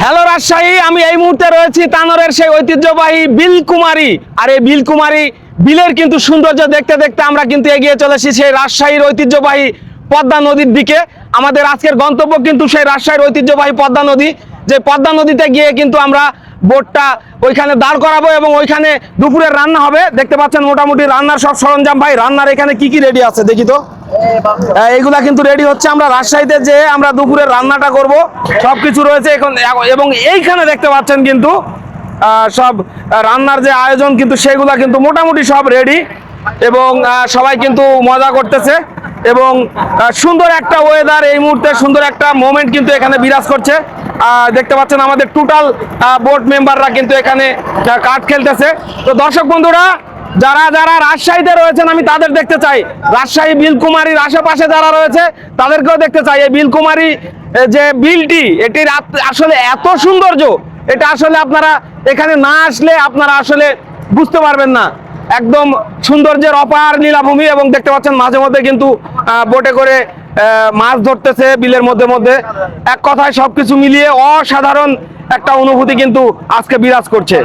Hello Rajshahi, আমি এই মুহূর্তে রয়েছি তানোরের সেই ঐতিহ্যবাহী বিলকুমারী। আর এই বিলকুমারী বিলের কিন্তু সৌন্দর্য দেখতে দেখতে আমরা কিন্তু এগিয়ে চলেছি সেই রাজশাহীর ঐতিহ্যবাহী পদ্মা নদীর দিকে। আমাদের আজকের গন্তব্য কিন্তু সেই রাজশাহীর ঐতিহ্যবাহী পদ্মা নদী, যে পদ্মা নদীতে গিয়ে কিন্তু আমরা বোটটা ওইখানে দাঁড় করাবো এবং ওইখানে দুপুরের রান্না হবে। দেখতে পাচ্ছেন মোটামুটি রান্নার সব সরঞ্জাম। ভাই, রান্নার এখানে কি কি রেডি আছে দেখি তো। এইগুলা কিন্তু রেডি হচ্ছে। আমরা রাজশাহীতে যে আমরা দুপুরের রান্নাটা করব সবকিছু রয়েছে এখন। এবং এইখানে দেখতে পাচ্ছেন কিন্তু সব রান্নার যে আয়োজন কিন্তু সেগুলা কিন্তু মোটামুটি সব রেডি এবং সবাই কিন্তু মজা করতেছে এবং সুন্দর একটা ওয়েদার, এই মুহূর্তে সুন্দর একটা মোমেন্ট কিন্তু এখানে বিরাজ করছে। দেখতে পাচ্ছেন আমাদের টোটাল বোর্ড মেম্বাররা কিন্তু এখানে কার্ড খেলতেছে। তো দর্শক বন্ধুরা, যারা যারা রাজশাহীতে রয়েছেন আমি তাদের দেখতে চাই। রাজশাহী বিলকুমারীর আশেপাশে যারা রয়েছে তাদেরকেও দেখতে চাই। এই বিলকুমারী যে বিলটি, এটির আসলে এত সৌন্দর্য, এটা আসলে আপনারা এখানে না আসলে আপনারা আসলে বুঝতে পারবেন না। একদম সৌন্দর্যের অপার নীলাভূমি এবং দেখতে পাচ্ছেন মাঝে মধ্যে কিন্তু বোটে করে মাছ ধরতেছে বিলের মধ্যে মধ্যে। এক কথায় সবকিছু মিলিয়ে অসাধারণ একটা অনুভূতি কিন্তু আজকে বিরাজ করছে।